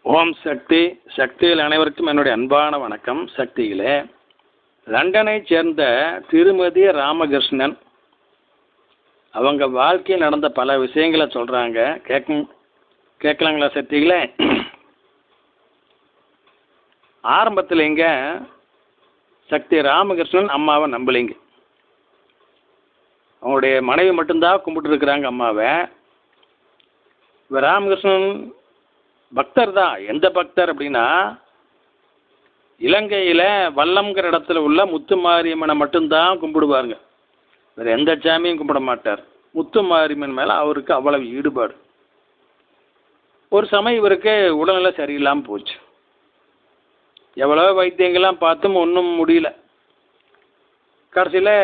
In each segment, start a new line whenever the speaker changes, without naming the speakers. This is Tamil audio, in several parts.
ஓம் சக்தி. சக்தியில் அனைவருக்கும் என்னுடைய அன்பான வணக்கம். சக்திகளே, லண்டனை சேர்ந்த திருமதி ராமகிருஷ்ணன் அவங்க வாழ்க்கையில் நடந்த பல விஷயங்களை சொல்கிறாங்க. கேட்கலாங்களா சக்திகளே? ஆரம்பத்தில் இங்கே சக்தி ராமகிருஷ்ணன் அம்மாவை நம்பலைங்க. அவங்களுடைய மனைவி மட்டும்தான் கும்பிட்டுருக்குறாங்க அம்மாவை. இப்போ ராமகிருஷ்ணன் பக்தர் தான். எந்த பக்தர் அப்படின்னா, இலங்கையில் வல்லம்ங்கிற இடத்துல உள்ள முத்துமாரியம்மனை மட்டும்தான் கும்பிடுவாருங்க. வேறு எந்த சாமியும் கும்பிட மாட்டார். முத்துமாரியம்மன் மேலே அவருக்கு அவ்வளவு ஈடுபாடு. ஒரு சமயம் இவருக்கு உடல்நிலை சரியில்லாமல் போச்சு. எவ்வளோ வைத்தியங்கள்லாம் பார்த்தும் ஒன்றும் முடியல. கடைசியில்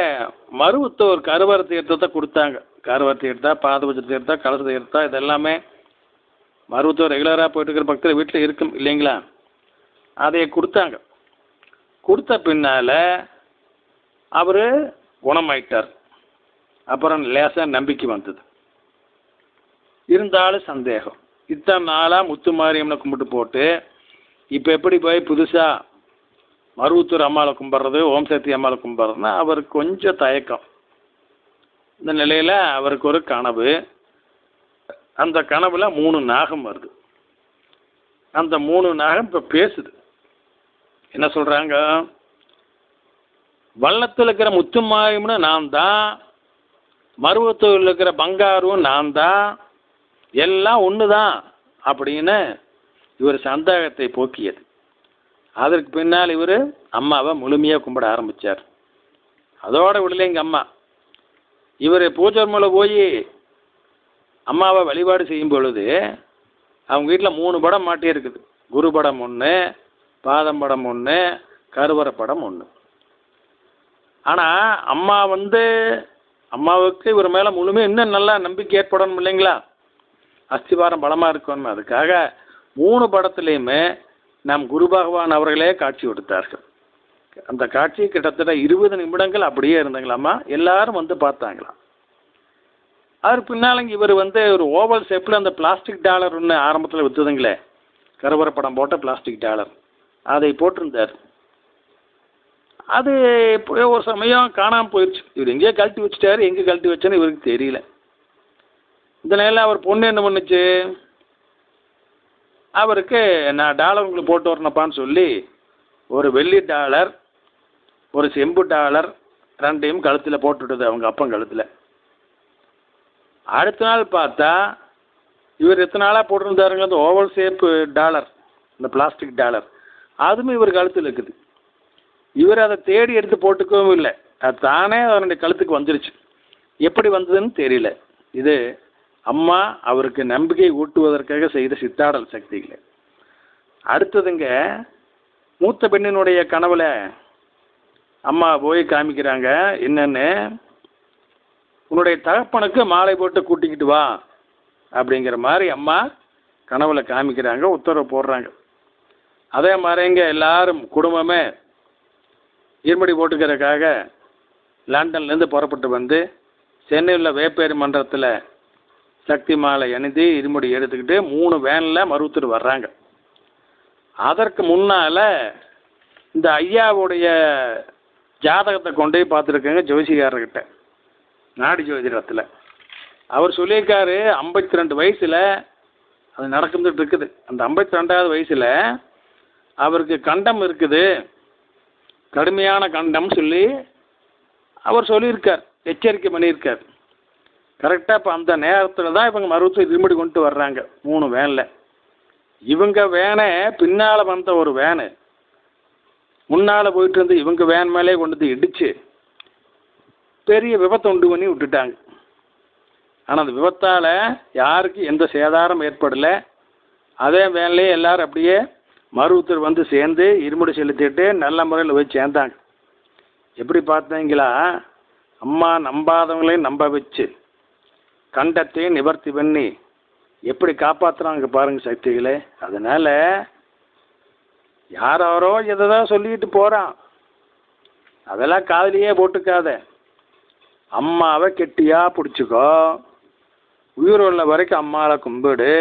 மருவத்தூர் கருவறை தீர்த்தத்தை கொடுத்தாங்க. கருவறை தீர்த்தா, பாதபட்ச தீர்த்தா, கலச தீர்த்தா, இதெல்லாமே மருவத்தூர் ரெகுலராக போயிட்டு இருக்கிற பக்தர் வீட்டில் இருக்கும் இல்லைங்களா? அதை கொடுத்தாங்க. கொடுத்த பின்னால் அவர் குணமாயிட்டார். அப்புறம் லேசாக நம்பிக்கை வந்தது. இருந்தாலும் சந்தேகம். இத்தனை நாளாக முத்துமாரியம்மனை கும்பிட்டு போட்டு இப்போ எப்படி போய் புதுசாக மருவத்தூர் அம்மாவை கும்பிட்றது, ஓம் சக்தி அம்மாவை கும்பிட்றதுன்னா அவருக்கு கொஞ்சம் தயக்கம். இந்த நிலையில் அவருக்கு ஒரு கனவு. அந்த கனவில் 3 நாகம் வருது. அந்த 3 நாகம் இப்போ பேசுது. என்ன சொல்கிறாங்க? வள்ளத்தில் இருக்கிற முத்துமாரியம்மனு நான் தான், மருவத்தூரில் இருக்கிற பங்காரும் நான் தான், எல்லாம் ஒன்று தான் அப்படின்னு இவர் சந்தேகத்தை போக்கியது. அதற்கு பின்னால் இவர் அம்மாவை முழுமையாக கும்பிட ஆரம்பித்தார். அதோடு விடலைங்க அம்மா. இவர் பூஜை ரூமில் போய் அம்மாவை வழிபாடு செய்யும் பொழுது அவங்க வீட்டில் 3 படம் மாட்டியிருக்குது. குரு படம் 1, பாதம் படம் 1, கருவறை படம் 1. ஆனால் அம்மாவுக்கு இவர் மேலே முழுமையாக இன்னும் நல்லா நம்பிக்கை ஏற்படணும் இல்லைங்களா? அஸ்திவாரம் பலமாக இருக்கணும். அதுக்காக 3 படத்துலேயுமே நம் குரு பகவான் அவர்களே காட்சி கொடுத்தார்கள். அந்த காட்சி கிட்டத்தட்ட 20 நிமிடங்கள் அப்படியே இருந்தாங்களாம்மா. எல்லாரும் வந்து பார்த்தாங்களாம். அதற்கு பின்னாலங்க இவர் ஒரு ஓவல் ஷேப்பில் அந்த பிளாஸ்டிக் டாலர் ஒன்று ஆரம்பத்தில் விற்றுதுங்களே, கருவறை படம் போட்ட பிளாஸ்டிக் டாலர், அதை போட்டிருந்தார். அது ஒரு சமயம் காணாமல் போயிடுச்சு. இவர் எங்கேயோ கழட்டி வச்சுட்டாரு. எங்கே கழட்டி வச்சேன்னு இவருக்கு தெரியல. இந்த நிலையில் அவர் பொண்ணு என்ன பண்ணுச்சு, அவருக்கு நான் டாலர் உங்களுக்கு போட்டு வரணுப்பான்னு சொல்லி ஒரு வெள்ளி டாலர், ஒரு செம்பு டாலர் 2யும் கழுத்தில் போட்டுவிட்டது அவங்க அப்பன் கழுத்தில். அடுத்த நாள் பார்த்தா இவர் எத்தனை நாளாக போட்டிருந்தாருங்க அந்த ஓவல் ஷேப்பு டாலர், இந்த பிளாஸ்டிக் டாலர், அதுவும் இவர் கழுத்தில் இருக்குது. இவர் அதை தேடி எடுத்து போட்டுக்கவும் இல்லை. அது தானே அவருடைய கழுத்துக்கு வந்துருச்சு. எப்படி வந்ததுன்னு தெரியல. இது அம்மா அவருக்கு நம்பிக்கை ஊட்டுவதற்காக செய்த சித்தாடல் சக்திகளை. அடுத்ததுங்க, மூத்த பெண்ணினுடைய கனவுல அம்மா போய் காமிக்கிறாங்க. என்னன்னு, உன்னுடைய தகப்பனுக்கு மாலை போட்டு கூட்டிக்கிட்டு வா அப்படிங்கிற மாதிரி அம்மா கனவுல காமிக்கிறாங்க, உத்தரவு போடுறாங்க. அதே மாதிரிங்க எல்லாரும் குடும்பமே இருமுடி போட்டுக்கிறதுக்காக லண்டன்லேருந்து புறப்பட்டு வந்து சென்னையில் வேப்பேரி மன்றத்தில் சக்தி மாலை அணிந்து இருமுடி எடுத்துக்கிட்டு 3 வேனில் மருவத்தூர் வர்றாங்க. அதற்கு முன்னால் இந்த ஐயாவுடைய ஜாதகத்தை கொண்டு போய் பார்த்துருக்கேங்க ஜோசிகாரர்கிட்ட, நாடி ஜோதிடத்தில். அவர் சொல்லியிருக்காரு 52 வயசில் அது நடந்துட்டு இருக்குது. அந்த 52வது வயசில் அவருக்கு கண்டம் இருக்குது, கடுமையான கண்டம் சொல்லி அவர் சொல்லியிருக்கார், எச்சரிக்கை பண்ணியிருக்கார். கரெக்டாக இப்போ அந்த நேரத்தில் தான் இவங்க மருவத்தூர் இருமுடி கொண்டு வர்றாங்க 3 வேனில். இவங்க வேனை பின்னால் வந்த ஒரு வேனு முன்னால் போயிட்டு இருந்து இவங்க வேன் மேலே கொண்டு வந்து இடித்து பெரிய விபத்தை உண்டு பண்ணி விட்டுட்டாங்க. ஆனால் அந்த விபத்தால் யாருக்கும் எந்த சேதாரம் ஏற்படலை. அதே வேன்லேயே எல்லோரும் அப்படியே மருவத்தூர் வந்து சேர்ந்து இருமுடி செலுத்திட்டு நல்ல முறையில் போய் சேர்ந்தாங்க. எப்படி பார்த்தீங்களா, அம்மா நம்பாதவங்களையும் நம்ப வச்சு கண்டத்தையும் நிவர்த்தி பண்ணி எப்படி காப்பாற்றுறாங்க பாருங்கள் சக்திகளே. அதனால் யாரோ எதைதான் சொல்லிட்டு போகிறான், அதெல்லாம் காதுலையே போட்டுக்காத. அம்மாவை கெட்டியாக பிடிச்சிக்கோ, உயிர் உள்ள வரைக்கும் அம்மாவை கும்பிடு.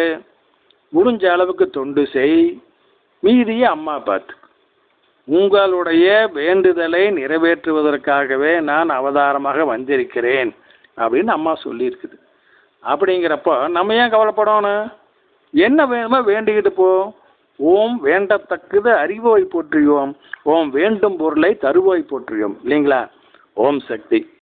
முடிஞ்ச அளவுக்கு தொண்டு செய், மீதியை அம்மா பார்த்து. உங்களுடைய வேண்டுதலை நிறைவேற்றுவதற்காகவே நான் அவதாரமாக வந்திருக்கிறேன் அப்படின்னு அம்மா சொல்லியிருக்குது. அப்படிங்கிறப்போ நம்ம ஏன் கவலைப்படணும்? என்ன வேணுமோ வேண்டிக்கிட்டு போ. ஓம் வேண்டத்தக்கது அறிவோய் போற்றியோம், ஓம் வேண்டும் பொருளை தருவோய் போற்றியோம். இல்லைங்களா? ஓம் சக்தி.